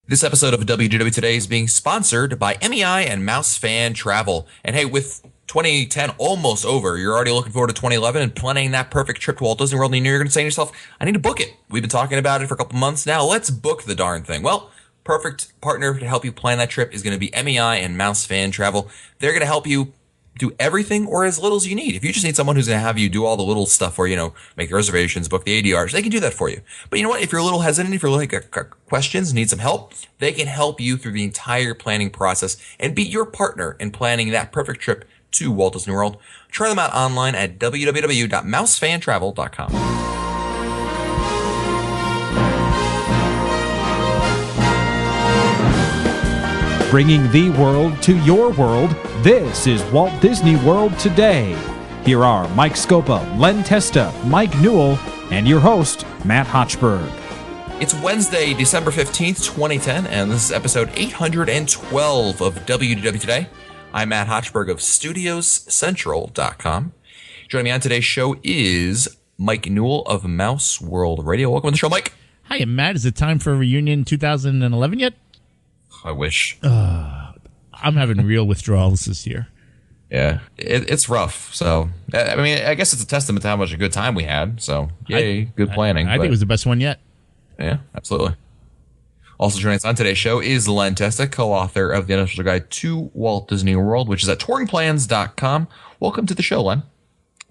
This episode of WDW Today is being sponsored by MEI and Mouse Fan Travel. And hey, with 2010 almost over, you're already looking forward to 2011 and planning that perfect trip to Walt Disney World, and you're going to say to yourself, I need to book it. We've been talking about it for a couple months now. Let's book the darn thing. Well, perfect partner to help you plan that trip is going to be MEI and Mouse Fan Travel. They're going to help you do everything or as little as you need. If you just need someone who's going to have you do all the little stuff for you, make the reservations, book the ADRs, they can do that for you. But you know what? If you're a little hesitant, if you're like questions, need some help, they can help you through the entire planning process and be your partner in planning that perfect trip to Walt Disney World. Try them out online at www.mousefantravel.com. Bringing the world to your world, this is Walt Disney World Today. Here are Mike Scopa, Len Testa, Mike Newell, and your host, Matt Hochberg. It's Wednesday, December 15th, 2010, and this is episode 812 of WDW Today. I'm Matt Hochberg of StudiosCentral.com. Joining me on today's show is Mike Newell of Mouse World Radio. Welcome to the show, Mike. Hi, Matt. Is it time for a reunion 2011 yet? I wish. I'm having real withdrawals this year. Yeah, it's rough. So, I mean, I guess it's a testament to how much a good time we had. So, yay, good planning. I think it was the best one yet. Yeah, absolutely. Also joining us on today's show is Len Testa, co-author of The Unofficial Guide to Walt Disney World, which is at touringplans.com. Welcome to the show, Len.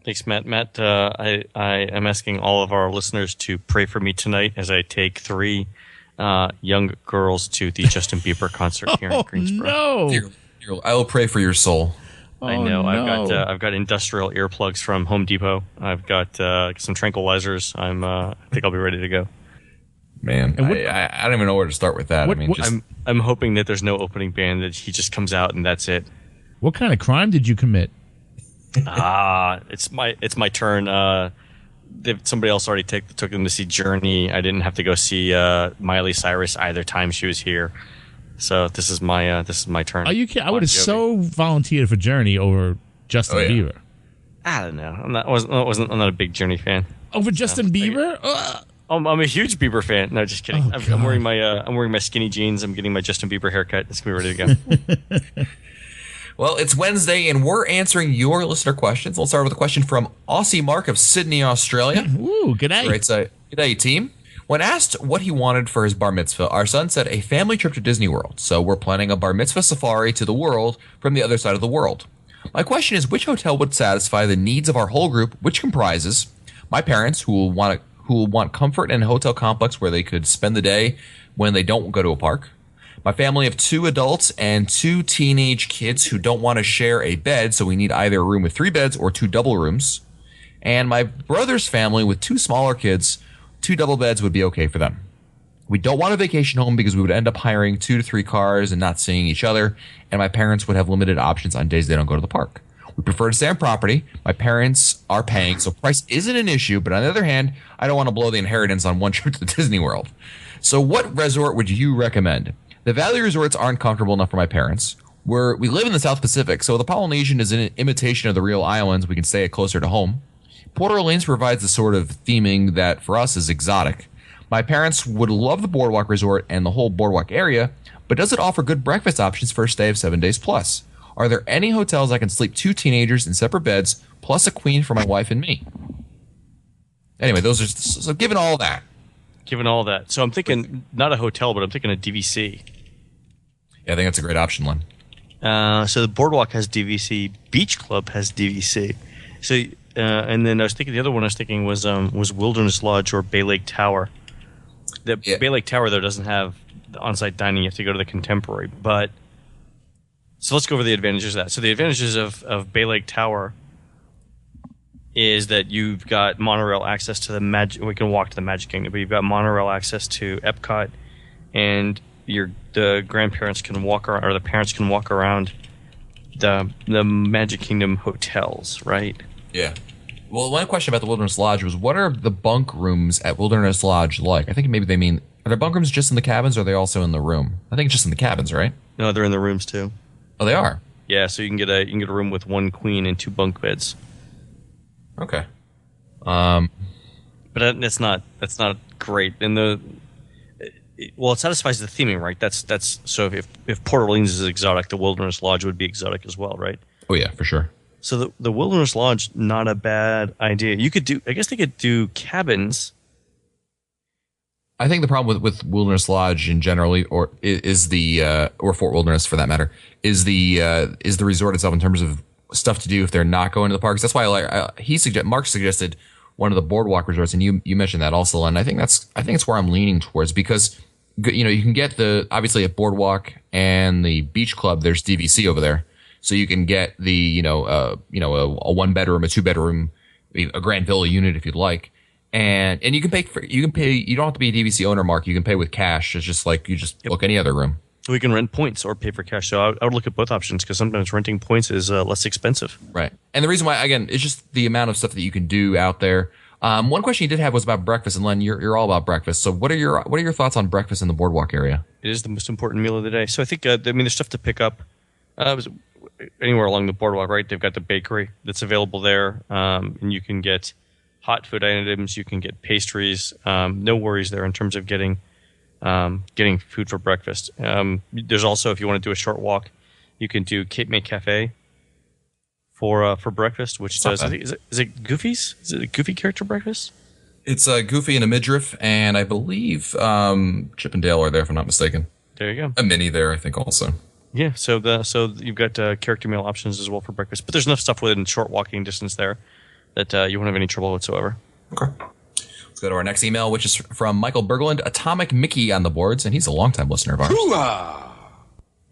Thanks, Matt. Matt, I am asking all of our listeners to pray for me tonight as I take three young girls to the Justin Bieber concert here in Greensboro. No! I will pray for your soul. I know. No. I've got industrial earplugs from Home Depot. I've got some tranquilizers. I think I'll be ready to go. Man, I don't even know where to start with that. I'm hoping that there's no opening band, that he just comes out and that's it. What kind of crime did you commit? It's my turn. Somebody else already took them to see Journey. I didn't have to go see Miley Cyrus either time she was here. So this is my turn. Are you kidding? I would have so volunteered for Journey over Justin Bieber. I don't know. I'm not a big Journey fan. Over Justin Bieber? I'm a huge Bieber fan. No, just kidding. I'm wearing my skinny jeans. I'm getting my Justin Bieber haircut. It's gonna be ready to go. Well, it's Wednesday, and we're answering your listener questions. We'll start with a question from Aussie Mark of Sydney, Australia. Ooh, good day. Right, so, good day, team. When asked what he wanted for his bar mitzvah, our son said a family trip to Disney World. So we're planning a bar mitzvah safari to the world from the other side of the world. My question is, which hotel would satisfy the needs of our whole group, which comprises my parents, who will want comfort in a hotel complex where they could spend the day when they don't go to a park, my family of 2 adults and 2 teenage kids who don't want to share a bed, so we need either a room with 3 beds or 2 double rooms, and my brother's family with 2 smaller kids. 2 double beds would be okay for them. We don't want a vacation home because we would end up hiring 2 to 3 cars and not seeing each other, and my parents would have limited options on days they don't go to the park. We prefer to stay on property. My parents are paying, so price isn't an issue, but on the other hand, I don't want to blow the inheritance on one trip to Disney World. So what resort would you recommend? The value resorts aren't comfortable enough for my parents. We live in the South Pacific, so the Polynesian is an imitation of the real islands. We can stay closer to home. Port Orleans provides the sort of theming that for us is exotic. My parents would love the Boardwalk Resort and the whole Boardwalk area, but does it offer good breakfast options for a stay of 7 days plus? Are there any hotels I can sleep 2 teenagers in separate beds, plus a queen for my wife and me? Anyway, so given all that. So I'm thinking not a hotel, but I'm thinking a DVC. Yeah, I think that's a great option, Len. So the Boardwalk has DVC, Beach Club has DVC. So and then I was thinking the other one I was thinking was Wilderness Lodge or Bay Lake Tower. Bay Lake Tower though doesn't have the on-site dining. You have to go to the Contemporary. But so let's go over the advantages of that. So the advantages of Bay Lake Tower is that you've got monorail access to we can walk to the Magic Kingdom, but you've got monorail access to Epcot, and the grandparents can walk around, or the parents can walk around the Magic Kingdom hotels, right? Yeah. Well, one question about the Wilderness Lodge was, what are the bunk rooms at Wilderness Lodge like? I think maybe they mean, are there bunk rooms just in the cabins, or are they also in the room? I think it's just in the cabins, right? No, they're in the rooms too. Oh, they are? Yeah, so you can get a room with 1 queen and 2 bunk beds. Okay. But that's not great. And it satisfies the theming, right? That's so if Port Orleans is exotic, the Wilderness Lodge would be exotic as well, right? Oh yeah, for sure. So the Wilderness Lodge, not a bad idea. You could do, I guess they could do cabins. I think the problem with Wilderness Lodge in general, or Fort Wilderness for that matter, is the resort itself in terms of stuff to do if they're not going to the parks. That's why Mark suggested one of the boardwalk resorts, and you mentioned that also, and I think it's where I'm leaning towards, because you can get obviously at Boardwalk and the Beach Club, there's DVC over there. So you can get a 1 bedroom, a 2 bedroom, a Grand Villa unit if you'd like, and you can pay. You don't have to be a DVC owner, Mark. You can pay with cash. It's just like you just book any other room. We can rent points or pay for cash. So I would look at both options, because sometimes renting points is less expensive. Right, and the reason why, again, it's just the amount of stuff that you can do out there. One question you did have was about breakfast, and Len, you're all about breakfast. So what are your thoughts on breakfast in the Boardwalk area? It is the most important meal of the day. So I think there's stuff to pick up. Anywhere along the boardwalk, right? They've got the bakery that's available there, and you can get hot food items. You can get pastries. No worries there in terms of getting food for breakfast. There's also, if you want to do a short walk, you can do Cape May Cafe for breakfast, which does. I think, is it Goofy's? Is it a Goofy character breakfast? It's Goofy and a midriff, and I believe Chip and Dale are there, if I'm not mistaken. There you go. A Minnie there, I think, also. Yeah, so you've got character meal options as well for breakfast, but there's enough stuff within short walking distance there that you won't have any trouble whatsoever. Okay. Let's go to our next email, which is from Michael Berglund, Atomic Mickey on the boards, and he's a longtime listener of ours. Hoo-ah!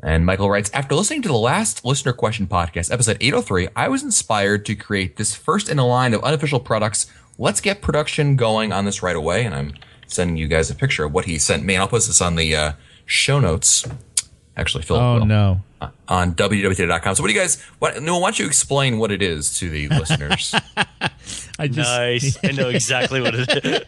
And Michael writes, after listening to the last Listener Question podcast, episode 803, I was inspired to create this first in a line of unofficial products. Let's get production going on this right away, and I'm sending you guys a picture of what he sent me, and I'll post this on the show notes. Actually, Philip will. No. On www.com. So what do you guys, Newell, why don't you explain what it is to the listeners? Nice. I know exactly what it is.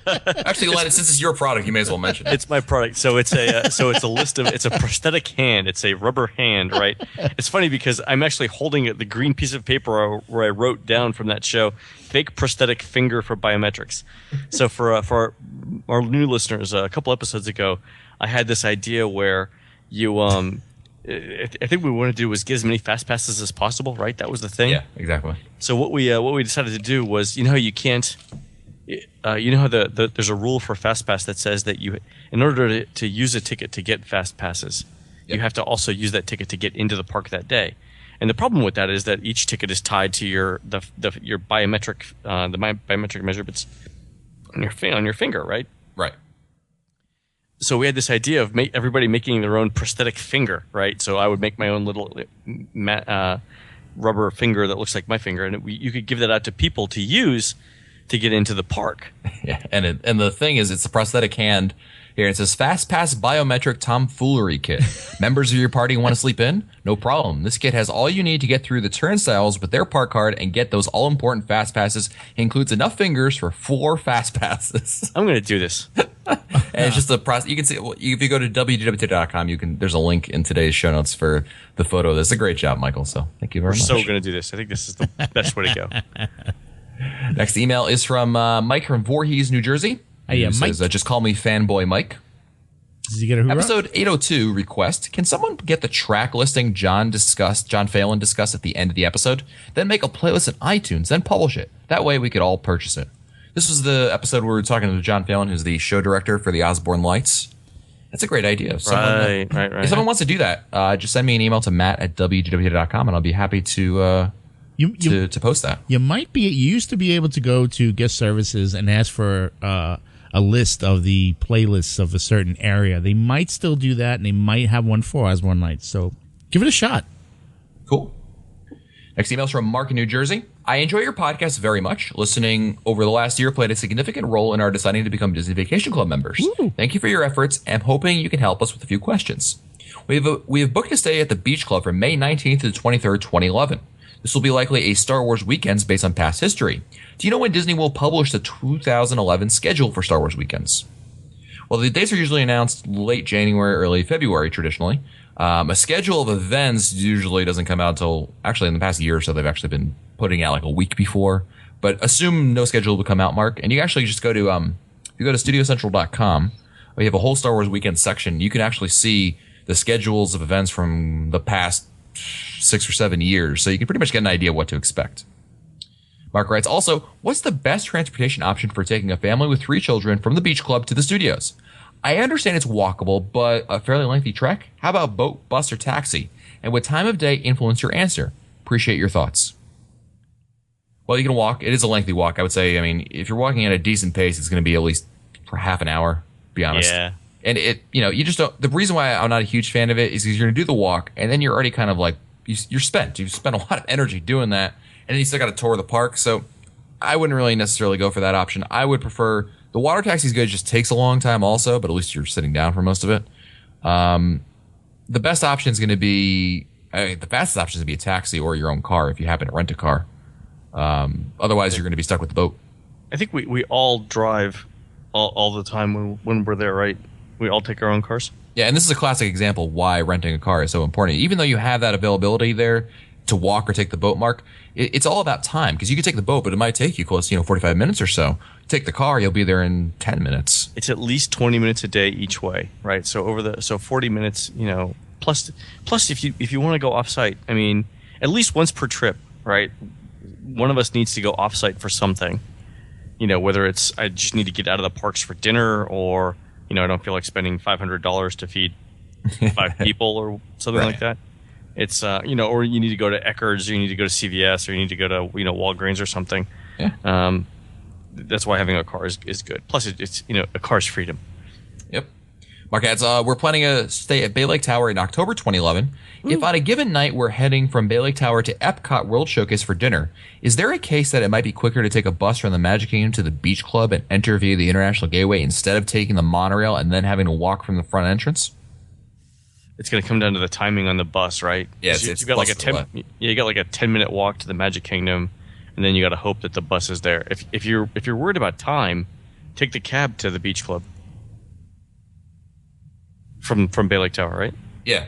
Actually, Len, since it's your product, you may as well mention it. It's my product. So it's it's a prosthetic hand. It's a rubber hand, right? It's funny because I'm actually holding the green piece of paper where I wrote down from that show, fake prosthetic finger for biometrics. So for our new listeners, a couple episodes ago, I had this idea where you I think what we wanted to do was get as many fast passes as possible, right? That was the thing. Yeah, exactly. So what we decided to do was, how you can't, how there's a rule for fast pass that says that in order to use a ticket to get fast passes, you have to also use that ticket to get into the park that day. And the problem with that is that each ticket is tied to your biometric biometric measurements on your finger, right? Right. So we had this idea of everybody making their own prosthetic finger, right? So I would make my own little rubber finger that looks like my finger, and you could give that out to people to use to get into the park. Yeah, and the thing is, it's a prosthetic hand. Here it says Fast Pass Biometric Tomfoolery Kit. Members of your party want to sleep in? No problem. This kit has all you need to get through the turnstiles with their park card and get those all-important Fast Passes. It includes enough fingers for 4 Fast Passes. I'm going to do this. And it's just a process. You can see if you go to www.com. There's a link in today's show notes for the photo. This is a great job, Michael. So thank you very much. We're so going to do this. I think this is the best way to go. Next email is from Mike from Voorhees, New Jersey. Hey, Mike. Says, just call me Fanboy Mike. Does he get a hoorah? Episode 802 request. Can someone get the track listing John Phelan discussed at the end of the episode? Then make a playlist in iTunes, then publish it. That way we could all purchase it. This was the episode where we were talking to John Phelan, who's the show director for the Osborne Lights. That's a great idea. Right. If someone wants to do that, just send me an email to matt@www.com, and I'll be happy to post that. You used to be able to go to guest services and ask for a list of the playlists of a certain area. They might still do that, and they might have one for Osborne Lights. So give it a shot. Cool. Next email is from Mark in New Jersey. I enjoy your podcast very much. Listening over the last year played a significant role in our deciding to become Disney Vacation Club members. Ooh. Thank you for your efforts. I'm hoping you can help us with a few questions. We have booked a stay at the Beach Club from May 19th to the 23rd, 2011. This will be likely a Star Wars Weekends based on past history. Do you know when Disney will publish the 2011 schedule for Star Wars Weekends? Well, the dates are usually announced late January, early February, traditionally. A schedule of events usually doesn't come out until, actually in the past year or so, they've actually been putting out like a week before. But assume no schedule will come out, Mark. And you actually just go to, if you go to studiocentral.com, We have a whole Star Wars weekend section. You can actually see the schedules of events from the past 6 or 7 years, so you can pretty much get an idea what to expect. Mark writes, also, what's the best transportation option for taking a family with 3 children from the beach club to the studios? I understand it's walkable, but a fairly lengthy trek? How about boat, bus, or taxi? And would time of day influence your answer? Appreciate your thoughts. Well, you can walk. It is a lengthy walk. I would say, I mean, if you're walking at a decent pace, it's going to be at least for half an hour, to be honest. Yeah. And you just don't. The reason why I'm not a huge fan of it is because you're going to do the walk, and then you're already kind of like, you're spent. You've spent a lot of energy doing that, and then you still got to tour the park. So I wouldn't really necessarily go for that option. I would prefer the water taxi is good. It just takes a long time also, but at least you're sitting down for most of it. The best option is going to be, the fastest option is going to be a taxi or your own car if you happen to rent a car. Otherwise, you're going to be stuck with the boat. I think we all drive all the time when we're there, right? We all take our own cars. Yeah, and this is a classic example why renting a car is so important. Even though you have that availability there to walk or take the boat, Mark, it's all about time, because you can take the boat, but it might take you close to 45 minutes or so. Take the car, you'll be there in 10 minutes. It's at least 20 minutes a day each way, right? So 40 minutes, plus if you want to go off-site, I mean, at least once per trip, right? One of us needs to go off-site for something. Whether it's I just need to get out of the parks for dinner, or I don't feel like spending $500 to feed 5 people or something like that. It's or you need to go to Eckerd's, or you need to go to CVS, or you need to go to Walgreens or something. Yeah. That's why having a car is good. Plus, it's a car's freedom. Yep. Mark adds, we're planning a stay at Bay Lake Tower in October 2011. Ooh. If on a given night we're heading from Bay Lake Tower to Epcot World Showcase for dinner, is there a case that it might be quicker to take a bus from the Magic Kingdom to the Beach Club and enter via the International Gateway instead of taking the monorail and then having to walk from the front entrance? It's going to come down to the timing on the bus, right? Yeah, you got like you got like a 10-minute walk to the Magic Kingdom, and then you got to hope that the bus is there. If you're worried about time, take the cab to the Beach Club from Bay Lake Tower, right? Yeah.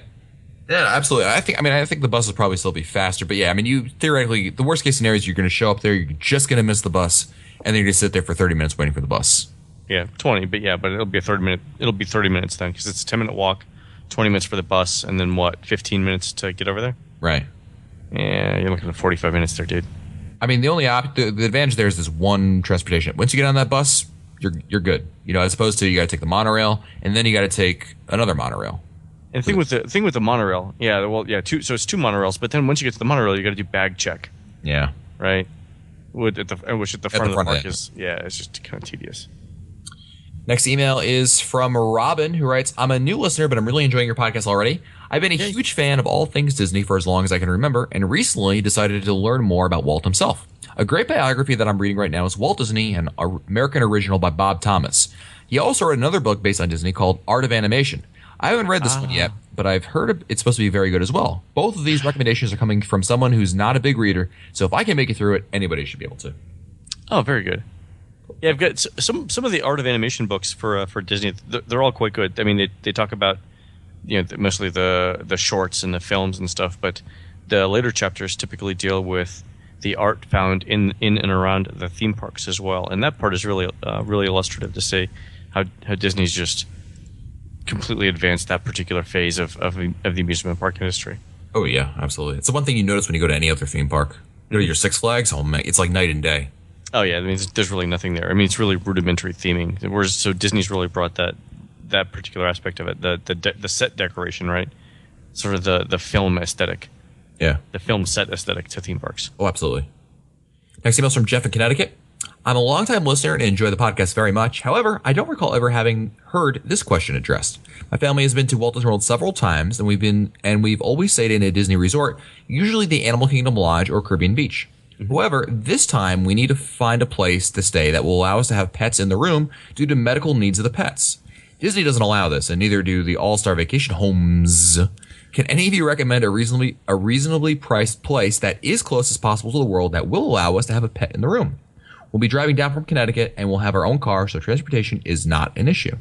Yeah, absolutely. I think the bus will probably still be faster, but yeah, I mean, you theoretically, the worst case scenario is you're going to show up there, you're just going to miss the bus, and then you're going to sit there for 30 minutes waiting for the bus. Yeah, 20, but it'll be 30 minutes then, because it's a 10-minute walk, 20 minutes for the bus, and then 15 minutes to get over there? Right. Yeah, you're looking at 45 minutes there, dude. I mean, the only the advantage there is this one transportation. Once you get on that bus, you're good. As opposed to you got to take the monorail, and then you got to take another monorail. And the thing with the monorail, two. So it's 2 monorails, but then once you get to the monorail, you got to do bag check. Yeah. Right. Which at the front of the park is it's just kind of tedious. Next email is from Robin, who writes, I'm a new listener, but I'm really enjoying your podcast already. I've been a huge fan of all things Disney for as long as I can remember, and recently decided to learn more about Walt himself. A great biography that I'm reading right now is Walt Disney, an American Original by Bob Thomas. He also wrote another book based on Disney called Art of Animation. I haven't read this one yet, but I've heard it's supposed to be very good as well. Both of these recommendations are coming from someone who's not a big reader, so if I can make it through it, anybody should be able to. Oh, very good. Yeah, I've got some of the Art of Animation books for Disney. They're all quite good. I mean, they talk about mostly the shorts and the films and stuff, but the later chapters typically deal with the art found in and around the theme parks as well. And that part is really illustrative to see how Disney's just completely advanced that particular phase of the amusement park industry. Oh yeah, absolutely. It's the one thing you notice when you go to any other theme park. You go to your Six Flags, oh man, it's like night and day. Oh yeah, I mean, there's really nothing there. I mean, it's really rudimentary theming. Whereas, Disney's really brought that particular aspect of it, the set decoration, right? Sort of the film aesthetic. Yeah. The film set aesthetic to theme parks. Oh, absolutely. Next email is from Jeff in Connecticut. I'm a longtime listener and enjoy the podcast very much. However, I don't recall ever having heard this question addressed. My family has been to Walt Disney World several times, and we've always stayed in a Disney resort, usually the Animal Kingdom Lodge or Caribbean Beach. Mm-hmm. However, this time we need to find a place to stay that will allow us to have pets in the room due to medical needs of the pets. Disney doesn't allow this, and neither do the All-Star Vacation Homes. Can any of you recommend a reasonably priced place that is close as possible to the world that will allow us to have a pet in the room? We'll be driving down from Connecticut, and we'll have our own car, so transportation is not an issue.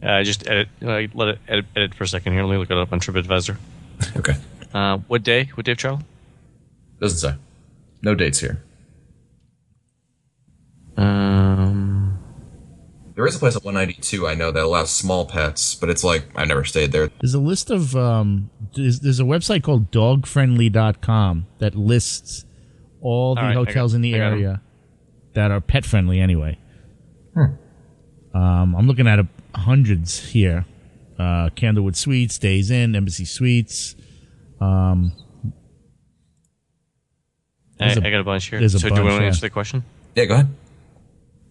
Just edit. Let it edit for a second here. Let me look it up on TripAdvisor. Okay. What day of travel? Doesn't say. No dates here. There is a place at 192 I know that allows small pets, but it's like I've never stayed there. There's a list of there's a website called dogfriendly.com that lists all the hotels in the area that are pet friendly anyway. I'm looking at hundreds here. Candlewood Suites, Days Inn, Embassy Suites. I got a bunch here. So do you want to answer the question? Yeah, go ahead.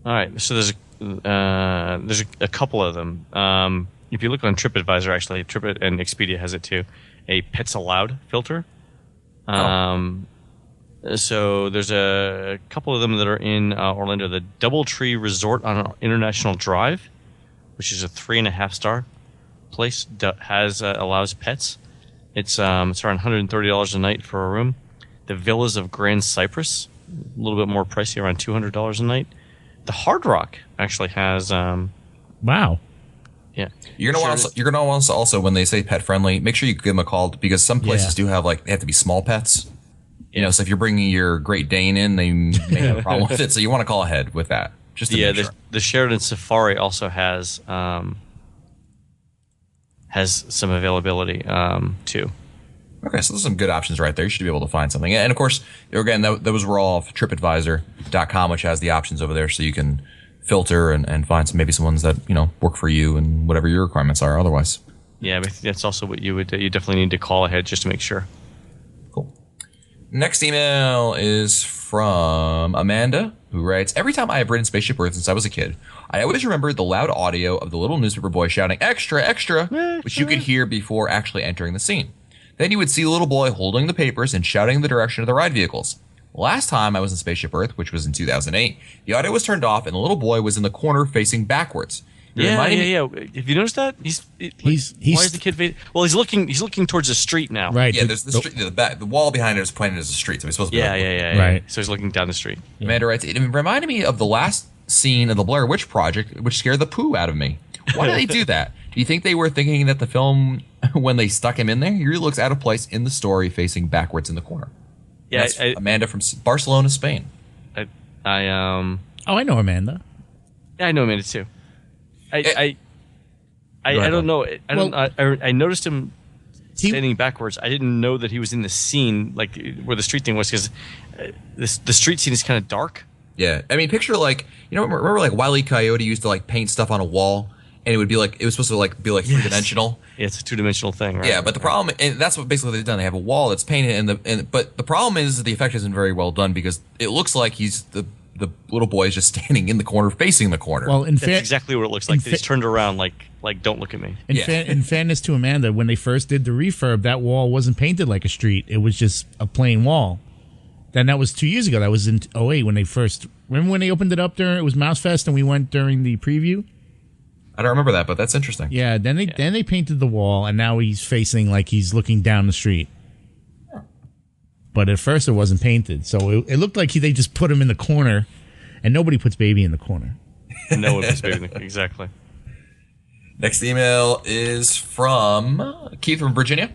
All right. So there's a couple of them. If you look on TripAdvisor, actually, TripAdvisor and Expedia has it too. A Pets Allowed filter. So there's a couple of them that are in Orlando. The DoubleTree Resort on International Drive, which is a 3.5-star place that allows pets. It's around $130 a night for a room. The Villas of Grand Cypress, a little bit more pricey, around $200 a night. The Hard Rock actually has. Wow. Yeah. You're gonna want to also when they say pet friendly, make sure you give them a call because some places do have they have to be small pets. You know, so if you're bringing your Great Dane in, they may have a problem with it. So you want to call ahead with that. Just to make sure. The Sheraton Safari also has some availability too. Okay, so there's some good options right there. You should be able to find something. And of course, again, those were all off TripAdvisor.com, which has the options over there, so you can filter and find maybe some ones that work for you and whatever your requirements are. Otherwise, yeah, but that's also what you definitely need to call ahead just to make sure. Cool. Next email is from Amanda, who writes, every time I have ridden Spaceship Earth since I was a kid, I always remembered the loud audio of the little newspaper boy shouting, extra, extra, which you could hear before actually entering the scene. Then you would see the little boy holding the papers and shouting in the direction of the ride vehicles. Last time I was in Spaceship Earth, which was in 2008, the audio was turned off and the little boy was in the corner facing backwards. Yeah. Have you noticed that? Why is the kid? Well, he's looking towards the street now. Right. Yeah, there's the street. The wall behind it is pointed as a street, so he's supposed to be. Yeah. Right. So he's looking down the street. Amanda writes, it reminded me of the last scene of the Blair Witch Project, which scared the poo out of me. Why did they do that? Do you think they were thinking that the film, when they stuck him in there, he really looks out of place in the story, facing backwards in the corner? Yeah, that's Amanda from Barcelona, Spain. Oh, I know Amanda. Yeah, I know Amanda too. I don't know. I noticed him standing backwards. I didn't know that he was in the scene, like where the street thing was, because the street scene is kind of dark. Yeah, I mean, picture remember Wile E. Coyote used to paint stuff on a wall, and it would be it was supposed to be three-dimensional. Yeah, it's a two-dimensional thing, right? Yeah, but the problem, and that's what basically they've done. They have a wall that's painted, but the problem is that the effect isn't very well done because it looks like he's the little boy is just standing in the corner, facing the corner. Well, that's exactly what it looks like. He's turned around, like don't look at me. In fairness to Amanda, when they first did the refurb, that wall wasn't painted like a street. It was just a plain wall. Then that was 2 years ago. That was in 2008 when they first. Remember when they opened it up during it was Mouse Fest and we went during the preview? I don't remember that, but that's interesting. Yeah. Then they painted the wall and now he's facing like he's looking down the street. But at first it wasn't painted, so it looked like they just put him in the corner, and nobody puts baby in the corner. No one puts baby in the corner. Exactly. Next email is from Keith from Virginia,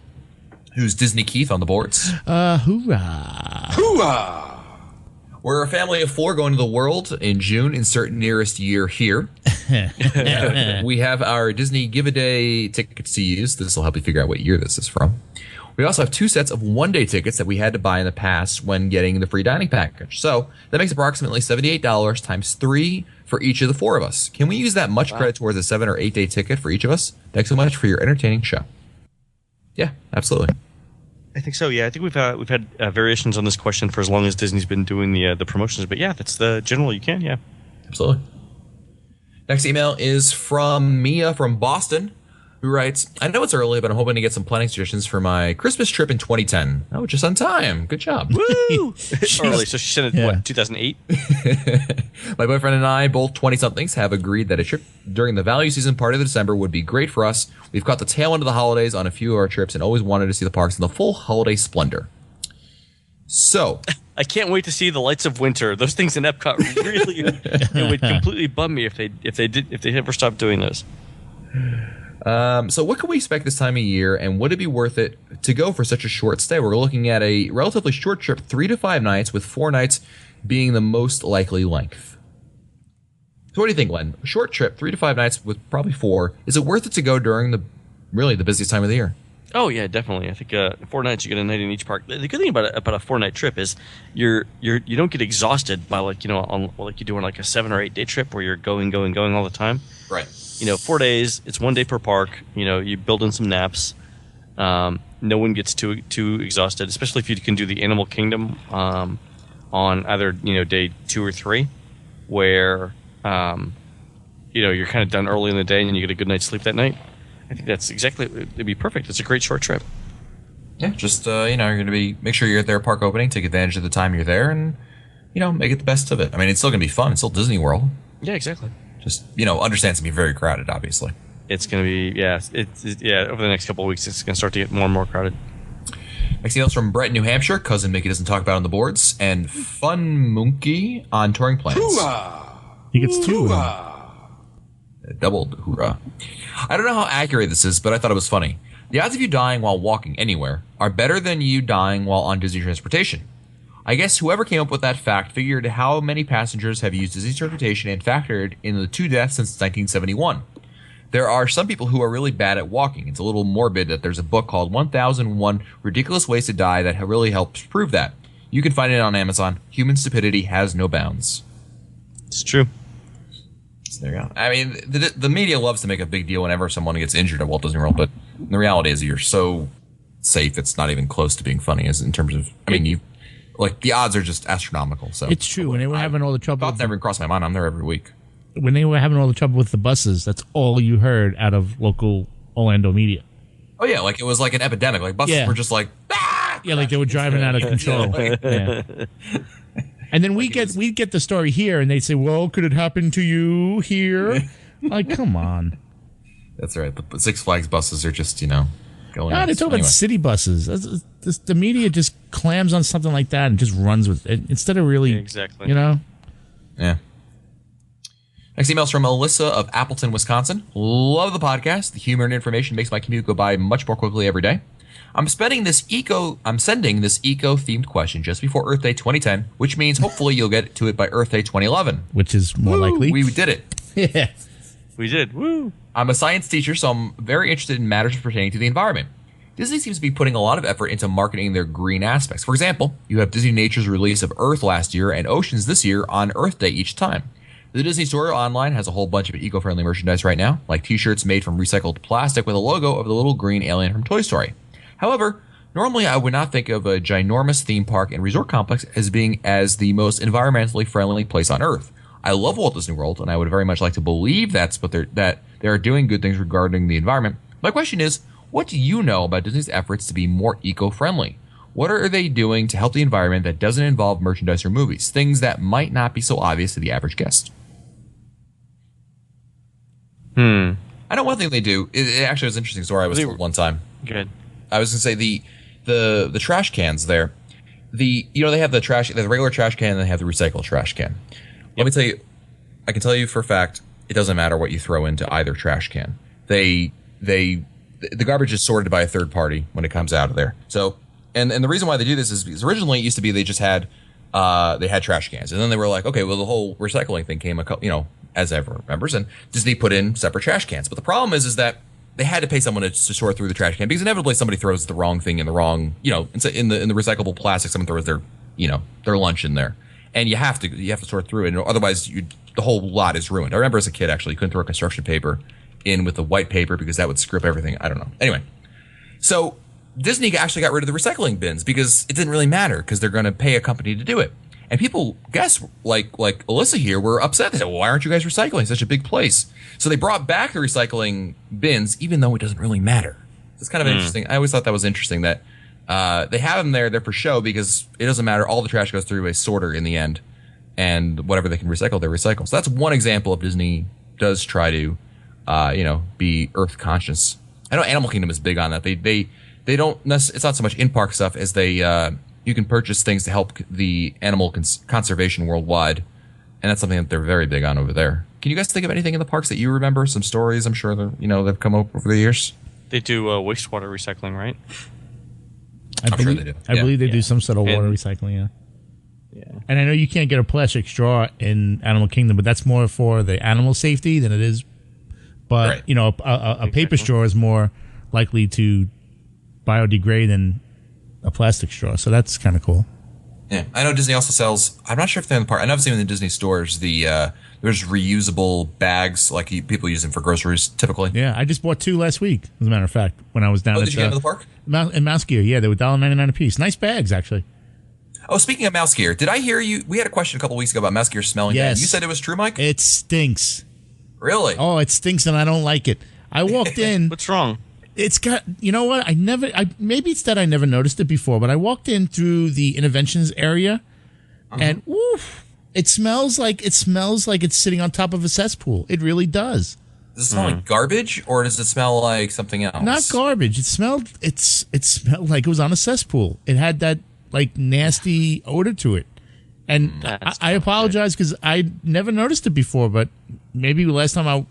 who's Disney Keith on the boards. Hoorah! Hoorah! We're a family of 4 going to the world in June. Insert nearest year here. We have our Disney Give-A-Day tickets to use. This will help you figure out what year this is from. We also have 2 sets of one-day tickets that we had to buy in the past when getting the free dining package. So that makes approximately $78 times 3 for each of the 4 of us. Can we use that much credit towards a 7 or 8 day ticket for each of us? Thanks so much for your entertaining show. Yeah, absolutely. I think so. Yeah, I think we've had variations on this question for as long as Disney's been doing the promotions. But yeah, that's the general. You can, yeah, absolutely. Next email is from Mia from Boston, who writes, I know it's early, but I'm hoping to get some planning suggestions for my Christmas trip in 2010. Oh, just on time. Good job. Woo! Early. So she sent it, 2008? My boyfriend and I, both 20-somethings, have agreed that a trip during the value season part of December would be great for us. We've caught the tail end of the holidays on a few of our trips and always wanted to see the parks in the full holiday splendor. So... I can't wait to see the lights of winter. Those things in Epcot really it would completely bum me if they ever stopped doing those. So what can we expect this time of year, and would it be worth it to go for such a short stay? We're looking at a relatively short trip, 3 to 5 nights, with 4 nights being the most likely length. So what do you think, Len? A short trip, 3 to 5 nights with probably 4. Is it worth it to go during the busiest time of the year? Oh yeah, definitely. I think 4 nights you get a night in each park. The good thing about a 4-night trip is you don't get exhausted by like you do on like a 7 or 8 day trip where you're going all the time. Right. 4 days. It's 1 day per park. You build in some naps. No one gets too exhausted, especially if you can do the Animal Kingdom on either day 2 or 3, where you're kind of done early in the day and you get a good night's sleep that night. I think that's exactly, it'd be perfect. It's a great short trip. Yeah, just you're going to make sure you're at their park opening, take advantage of the time you're there, and make it the best of it. I mean, it's still going to be fun. It's still Disney World. Yeah, exactly. Just understand it's going to be very crowded, obviously. It's going to be over the next couple of weeks, it's going to start to get more and more crowded. Next email's from Brett, New Hampshire. Cousin Mickey doesn't talk about on the boards, and Fun Monkey on touring plans. He gets 2. Doubled hoorah. I don't know how accurate this is, but I thought it was funny. The odds of you dying while walking anywhere are better than you dying while on Disney transportation. I guess whoever came up with that fact figured how many passengers have used Disney transportation and factored in the 2 deaths since 1971. There are some people who are really bad at walking. It's a little morbid that there's a book called 1001 Ridiculous Ways to Die that really helps prove that. You can find it on Amazon. Human stupidity has no bounds. It's true. So there you go. I mean, the media loves to make a big deal whenever someone gets injured at Walt Disney World, but the reality is you're so safe it's not even close to being funny as in terms of, I mean, the odds are just astronomical. So it's true. When they were having all the trouble, thoughts never even crossed my mind. I'm there every week. When they were having all the trouble with the buses, that's all you heard out of local Orlando media. Oh yeah, like it was like an epidemic. Like buses were just like, ah! Yeah, like they were driving out of control. Yeah. And then we get the story here, and they say, "Well, could it happen to you here?" Like, come on. That's right. The Six Flags buses are just going. No, they talk about city buses. The media just clams on something like that and just runs with it instead of really, exactly. Yeah. Next email's from Alyssa of Appleton, Wisconsin. Love the podcast. The humor and information makes my commute go by much more quickly every day. I'm sending this eco-themed question just before Earth Day 2010, which means hopefully you'll get to it by Earth Day 2011. Which is more likely. We did it. Yeah. We did. Woo. I'm a science teacher, so I'm very interested in matters pertaining to the environment. Disney seems to be putting a lot of effort into marketing their green aspects. For example, you have Disney Nature's release of Earth last year and Oceans this year on Earth Day each time. The Disney Store online has a whole bunch of eco-friendly merchandise right now, like t-shirts made from recycled plastic with a logo of the little green alien from Toy Story. However, normally I would not think of a ginormous theme park and resort complex as being as the most environmentally friendly place on Earth. I love Walt Disney World, and I would very much like to believe that they are doing good things regarding the environment. My question is, what do you know about Disney's efforts to be more eco-friendly? What are they doing to help the environment that doesn't involve merchandise or movies, things that might not be so obvious to the average guest? I know one thing they do. It actually was an interesting story I was told one time. Good. I was going to say the trash cans there. They have the regular trash can and they have the recycled trash can. Let me tell you, I can tell you for a fact, it doesn't matter what you throw into either trash can. The garbage is sorted by a third party when it comes out of there. So, and the reason why they do this is because originally it used to be they just had trash cans, and then they were like, okay, well the whole recycling thing came as everyone remembers, and Disney put in separate trash cans. But the problem is that they had to pay someone to sort through the trash can because inevitably somebody throws the wrong thing in the wrong, in the recyclable plastic. Someone throws their lunch in there, and you have to sort through it. Otherwise, the whole lot is ruined. I remember as a kid, actually, you couldn't throw construction paper in with the white paper because that would script everything. I don't know. Anyway, so Disney actually got rid of the recycling bins because it didn't really matter because they're going to pay a company to do it. And people, like Alyssa here, were upset. They said, well, why aren't you guys recycling such a big place? So they brought back the recycling bins, even though it doesn't really matter. It's kind of interesting. I always thought that was interesting that they have them there. They're for show because it doesn't matter. All the trash goes through a sorter in the end. And whatever they can recycle, they recycle. So that's one example of Disney does try to, be Earth conscious. I know Animal Kingdom is big on that. They don't it's not so much in-park stuff as you can purchase things to help the animal conservation worldwide, and that's something that they're very big on over there. Can you guys think of anything in the parks that you remember? Some stories I'm sure that they've come up over the years. They do wastewater recycling, right? I believe they do some sort of water recycling. Yeah. And I know you can't get a plastic straw in Animal Kingdom, but that's more for the animal safety than it is. But, Right. you know, a paper straw is more likely to biodegrade than a plastic straw. So that's kind of cool. Yeah, I know Disney also sells. I'm not sure if they're in the park. I know I've seen in the Disney stores there's reusable bags like people use them for groceries typically. Yeah, I just bought 2 last week, as a matter of fact, when I was down Oh, at did you get into the park? In Mouse Gear. Yeah, they were $1.99 a piece. Nice bags, actually. Oh, speaking of mouse gear, did I hear you? We had a question a couple weeks ago about mouse gear smelling bad. Yes. You said it was true, Mike? It stinks. Really? Oh, it stinks, and I don't like it. I walked in. What's wrong? It's got, you know what? Maybe it's that I never noticed it before, but I walked in through the interventions area, and oof, it smells like it's sitting on top of a cesspool. It really does. Does it smell like garbage, or does it smell like something else? Not garbage. It smelled like it was on a cesspool. It had that like nasty odor to it. And I apologize because I never noticed it before, but maybe last time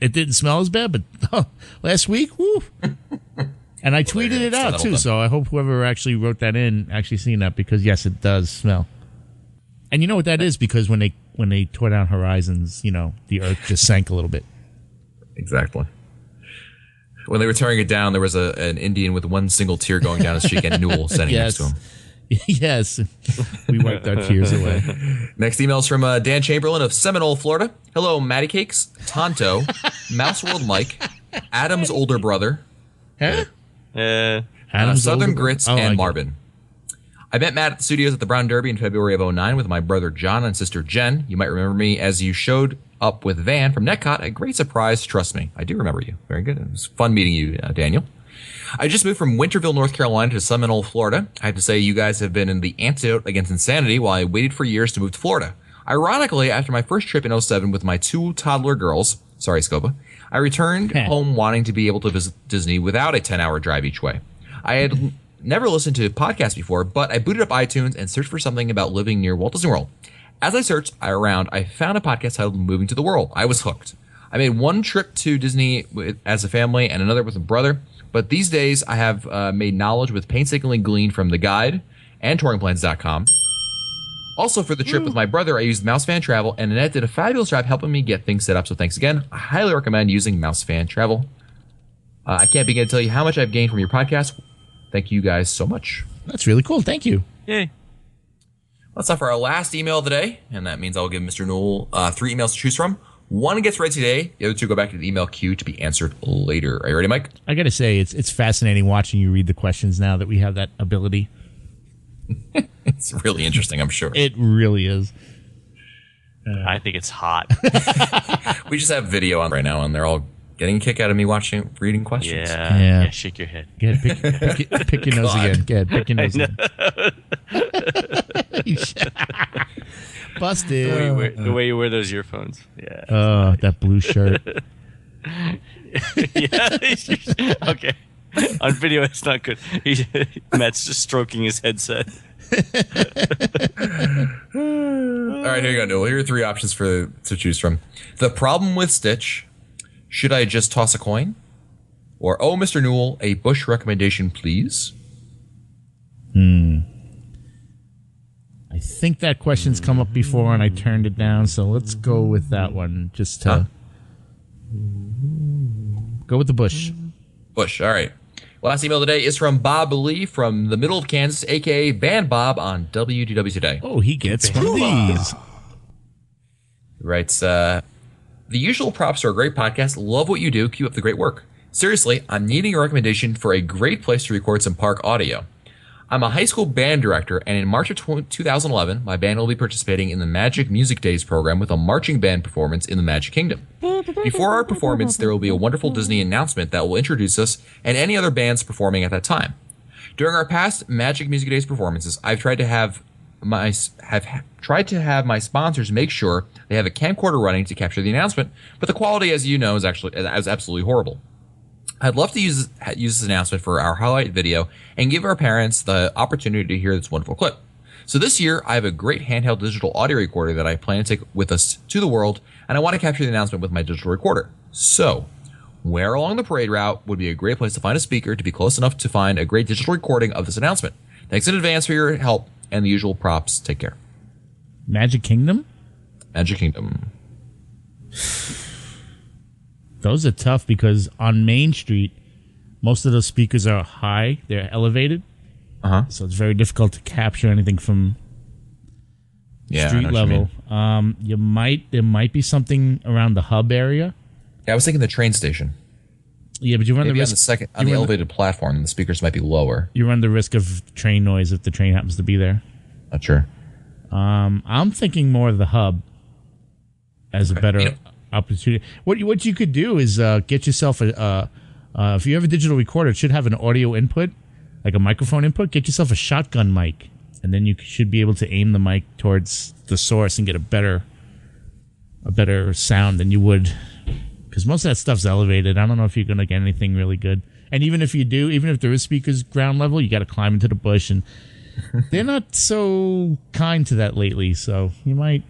it didn't smell as bad, but last week, woo. And I tweeted it out too, so I hope whoever actually wrote that in actually seen that, because yes, it does smell. And you know what that is, because when they tore down Horizons, you know, the earth just sank a little bit. Exactly. When they were tearing it down, there was an Indian with one single tear going down his cheek and Newell standing next to him. Yes, we wiped our tears away. Next email is from Dan Chamberlain of Seminole, Florida. Hello, Matty Cakes, Tonto, Mouse World Mike, Adam's older brother, Huh? Adam's Southern older- Grits, Oh, I and get it. Marvin. I met Matt at the studios at the Brown Derby in February of 2009 with my brother John and sister Jen. You might remember me as you showed up with Van from Netcot. A great surprise, trust me. I do remember you. Very good. It was fun meeting you, Daniel. I just moved from Winterville, North Carolina to Seminole, Florida. I have to say you guys have been in the antidote against insanity while I waited for years to move to Florida. Ironically, after my first trip in 2007 with my 2 toddler girls, sorry Scopa, I returned home wanting to be able to visit Disney without a 10-hour drive each way. I had never listened to podcasts before, but I booted up iTunes and searched for something about living near Walt Disney World. As I searched around, I found a podcast titled Moving to the World. I was hooked. I made one trip to Disney as a family and another with a brother, but these days I have made knowledge with painstakingly gleaned from the guide and touringplans.com. Also, for the trip with my brother, I used Mouse Fan Travel, and Annette did a fabulous job helping me get things set up, so thanks again. I highly recommend using Mouse Fan Travel. I can't begin to tell you how much I've gained from your podcast. Thank you guys so much. That's really cool. Thank you. Yay. That's time for our last email of the day, and that means I'll give Mr. Newell 3 emails to choose from. One gets read today, the other 2 go back to the email queue to be answered later. Are you ready, Mike? I got to say, it's fascinating watching you read the questions now that we have that ability. It's really interesting, I'm sure. It really is. I think it's hot. We just have video on right now, and they're all getting a kick out of me reading questions. Yeah. Yeah. Yeah. Shake your head. Go ahead, pick your nose again. Go ahead, pick your nose again. Busted. The way you wear those earphones. Yeah. Oh, that blue shirt. Yeah. Okay. On video, it's not good. Matt's just stroking his headset. All right, here you go, Newell. Here are 3 options to choose from. The problem with Stitch. Should I just toss a coin? Or, oh, Mr. Newell, a Bush recommendation, please? I think that question's come up before and I turned it down, so let's go with that one. Just to go with the Bush. Bush, all right. Last email today is from Bob Lee from the middle of Kansas, a.k.a. Band Bob on WDW Today. Oh, he gets one of these. He writes, the usual props are a great podcast. Love what you do. Keep up the great work. Seriously, I'm needing a recommendation for a great place to record some park audio. I'm a high school band director, and in March of 2011, my band will be participating in the Magic Music Days program with a marching band performance in the Magic Kingdom. Before our performance, there will be a wonderful Disney announcement that will introduce us and any other bands performing at that time. During our past Magic Music Days performances, I've tried to have my sponsors make sure they have a camcorder running to capture the announcement, but the quality, as you know, is absolutely horrible. I'd love to use this announcement for our highlight video and give our parents the opportunity to hear this wonderful clip. So this year, I have a great handheld digital audio recorder that I plan to take with us to the world, and I want to capture the announcement with my digital recorder. So, where along the parade route would be a great place to find a speaker to be close enough to find a great digital recording of this announcement? Thanks in advance for your help and the usual props. Take care. Magic Kingdom? Magic Kingdom. Those are tough because on Main Street, most of those speakers are high. They're elevated. Uh-huh. So it's very difficult to capture anything from street level. There might be something around the hub area. Yeah, I was thinking the train station. Yeah, but you run Maybe the risk on the elevated platform, the speakers might be lower. You run the risk of train noise if the train happens to be there. Not sure. I'm thinking more of the hub as a better opportunity. What you could do is get yourself if you have a digital recorder, it should have an audio input, like a microphone input. Get yourself a shotgun mic, and then you should be able to aim the mic towards the source and get a better sound than you would. Because most of that stuff's elevated. I don't know if you're going to get anything really good. And even if you do, even if there is speakers ground level, you got to climb into the bush. And they're not so kind to that lately. So you might.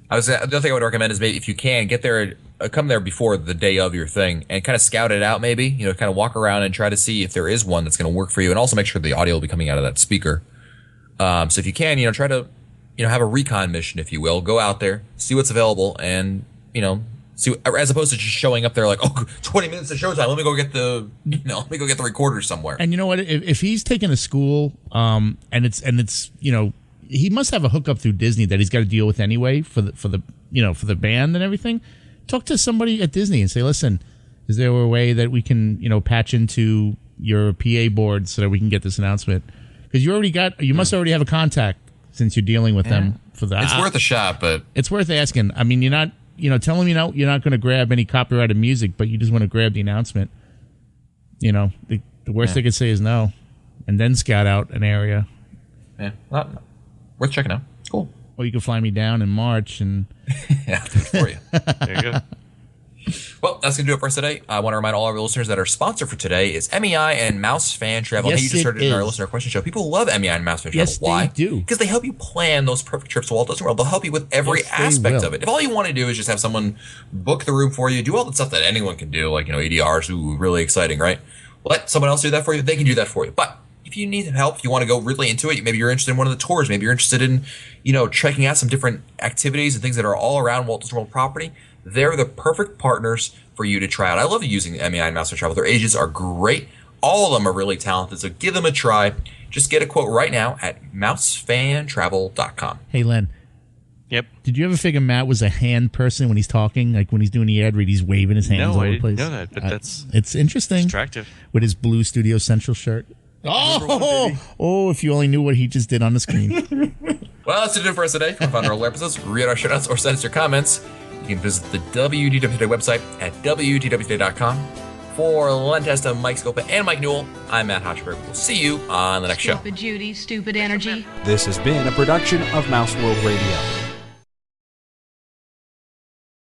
The other thing I would recommend is maybe if you can, get there, come there before the day of your thing and kind of scout it out maybe. Kind of walk around and try to see if there is one that's going to work for you. And also make sure the audio will be coming out of that speaker. So if you can, try to, have a recon mission, if you will. Go out there, see what's available, and, see, as opposed to just showing up there like, 20 minutes of showtime. Let me go get the recorder somewhere. And you know what? If he's taking a school, and it's he must have a hookup through Disney that he's got to deal with anyway for the band and everything. Talk to somebody at Disney and say, listen, is there a way that we can patch into your PA board so that we can get this announcement? Because you must already have a contact since you're dealing with them for that. It's worth a shot, but it's worth asking. I mean, you're not. Tell them you're not going to grab any copyrighted music, but you just want to grab the announcement. The worst they could say is no, and then scout out an area. Yeah, worth checking out. Cool. Or you can fly me down in March and yeah, for you. There you go. Well, that's going to do it for us today. I want to remind all our listeners that our sponsor for today is MEI and Mouse Fan Travel. Yes, hey, you just heard it in our listener question show. People love MEI and Mouse Fan Travel. Yes, Why? they do. Because they help you plan those perfect trips to Walt Disney World. They'll help you with every aspect of it. If all you want to do is just have someone book the room for you, do all the stuff that anyone can do, like, ADRs, really exciting, right? Let someone else do that for you. They can do that for you. But if you need help, you want to go really into it, maybe you're interested in one of the tours, maybe you're interested in, checking out some different activities and things that are all around Walt Disney World property, they're the perfect partners for you to try out. I love using MEI and Mouse Fan Travel. Their agents are great. All of them are really talented, so give them a try. Just get a quote right now at mousefantravel.com. Hey, Len. Yep. Did you ever figure Matt was a hand person when he's talking? Like when he's doing the ad read, he's waving his hands all over the place. No, I didn't know that, but it's interesting. Attractive. With his blue Studio Central shirt. If you only knew what he just did on the screen. Well, that's it for us today. For fun roller episodes, read our show notes, or send us your comments. You can visit the WDW Today website at WDWtoday.com. For Len Testa, Mike Scopa, and Mike Newell, I'm Matt Hochberg. We'll see you on the next show. Stupid Judy, stupid energy. This has been a production of Mouse World Radio.